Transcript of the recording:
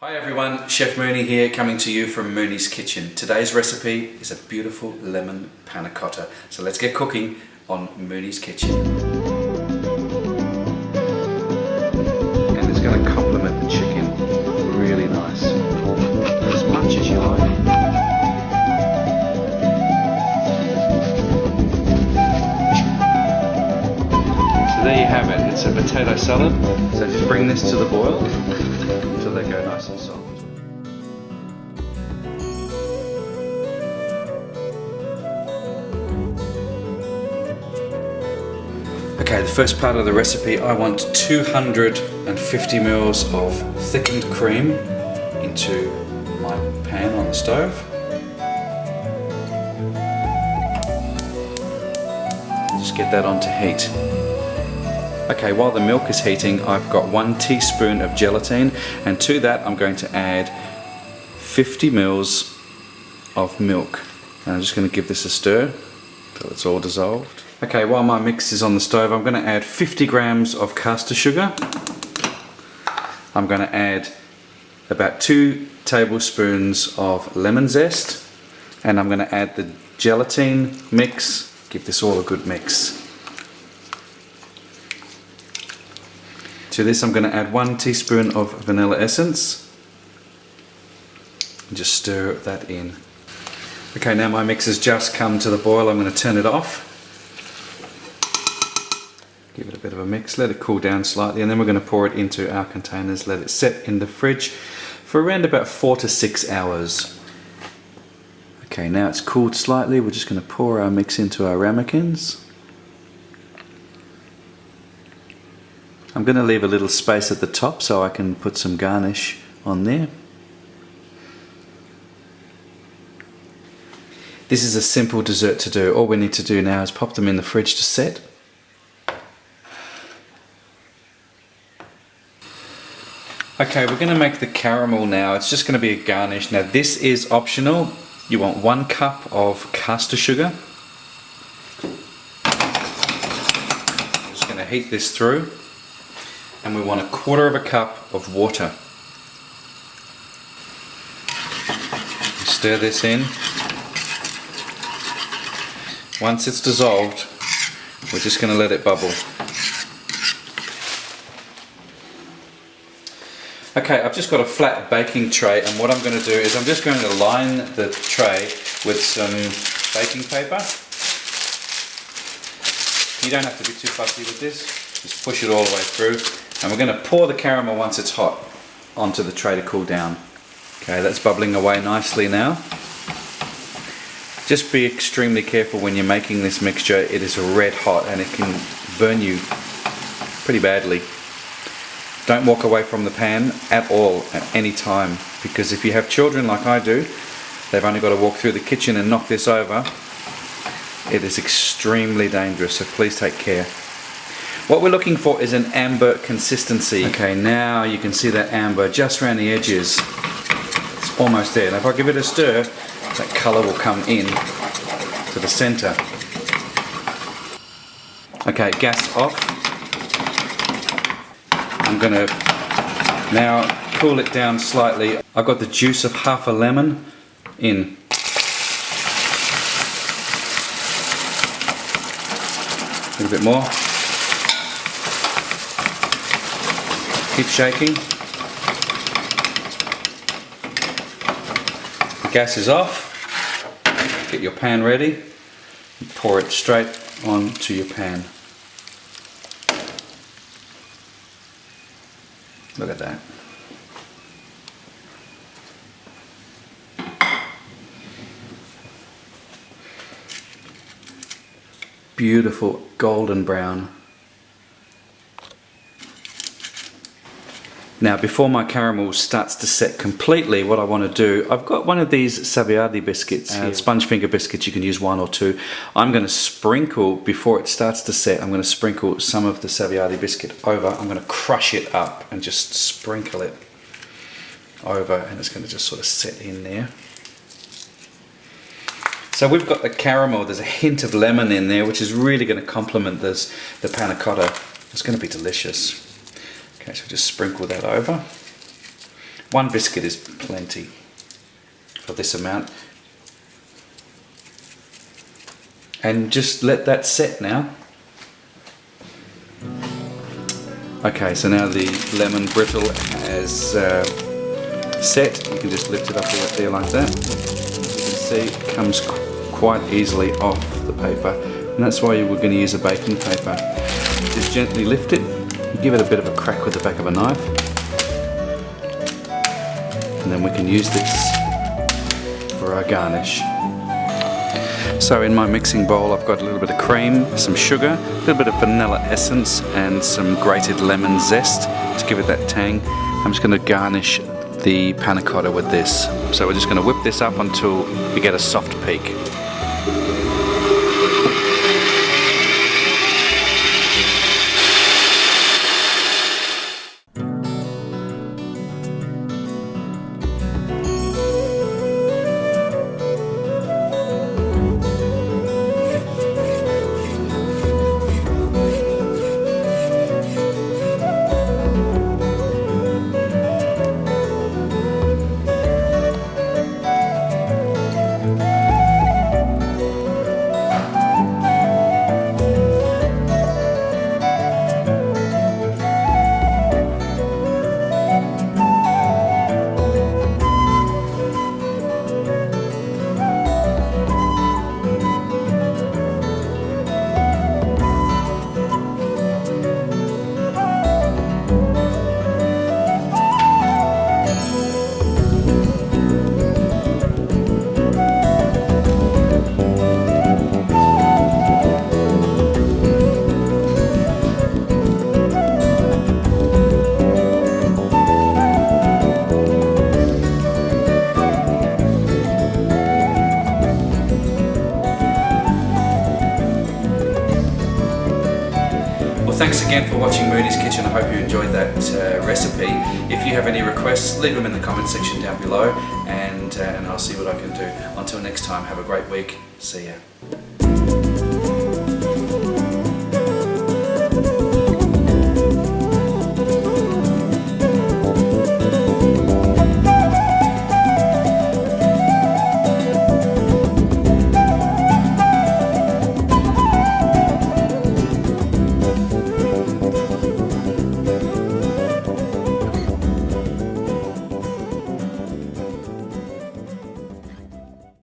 Hi everyone, Chef Mooney here, coming to you from Mooney's Kitchen. Today's recipe is a beautiful lemon panna cotta. So let's get cooking on Mooney's Kitchen. And it's going to complement the chicken really nice. As much as you like. So there you have it, it's a potato salad. So just bring this to the boil until they go nice and soft. Okay, the first part of the recipe, I want 250 ml of thickened cream into my pan on the stove. Just get that onto heat. Okay, while the milk is heating, I've got 1 teaspoon of gelatin, and to that I'm going to add 50 ml of milk. And I'm just going to give this a stir until it's all dissolved. Okay, while my mix is on the stove, I'm going to add 50 grams of caster sugar. I'm going to add about 2 tablespoons of lemon zest, and I'm going to add the gelatin mix. Give this all a good mix. To this I'm going to add 1 teaspoon of vanilla essence and just stir that in. Okay, now my mix has just come to the boil. I'm going to turn it off. Give it a bit of a mix, let it cool down slightly, and then we're going to pour it into our containers, let it set in the fridge for around about 4 to 6 hours. Okay, now it's cooled slightly, we're just going to pour our mix into our ramekins. I'm going to leave a little space at the top so I can put some garnish on there. This is a simple dessert to do. All we need to do now is pop them in the fridge to set. Okay, we're going to make the caramel now. It's just going to be a garnish. Now this is optional. You want 1 cup of caster sugar. I'm just going to heat this through. And we want 1/4 cup of water. Stir this in. Once it's dissolved, we're just going to let it bubble. Okay, I've just got a flat baking tray, and what I'm going to do is I'm just going to line the tray with some baking paper. You don't have to be too fussy with this, just push it all the way through, and we're going to pour the caramel once it's hot onto the tray to cool down. Okay, that's bubbling away nicely now. Just be extremely careful when you're making this mixture. It is red hot and it can burn you pretty badly. Don't walk away from the pan at all at any time, because if you have children like I do, they've only got to walk through the kitchen and knock this over. It is extremely dangerous, so please take care. What we're looking for is an amber consistency. Okay, now you can see that amber just around the edges. It's almost there. Now if I give it a stir, that colour will come in to the centre. Okay, gas off. I'm going to now cool it down slightly. I've got the juice of half a lemon in. A little bit more. Keep shaking. The gas is off. Get your pan ready and pour it straight onto your pan. Look at that. Beautiful golden brown. Now before my caramel starts to set completely, what I want to do, I've got one of these Savoiardi biscuits, sponge finger biscuits. You can use 1 or 2. I'm going to sprinkle, before it starts to set, I'm going to sprinkle some of the Savoiardi biscuit over. I'm going to crush it up and just sprinkle it over, and it's going to just sort of set in there. So we've got the caramel, there's a hint of lemon in there, which is really going to complement the panna cotta. It's going to be delicious. Okay, so just sprinkle that over. 1 biscuit is plenty for this amount. And just let that set now. Okay, so now the lemon brittle has set. You can just lift it up there like that. You can see it comes quite easily off the paper, and that's why we're going to use a baking paper. Just gently lift it, give it a bit of a crack with the back of a knife, and then we can use this for our garnish. So in my mixing bowl I've got a little bit of cream, some sugar, a little bit of vanilla essence and some grated lemon zest to give it that tang. I'm just going to garnish the panacotta with this. So we're just going to whip this up until we get a soft peak. Thanks again for watching Mooney's Kitchen. I hope you enjoyed that recipe. If you have any requests, leave them in the comment section down below, and I'll see what I can do. Until next time, have a great week. See ya.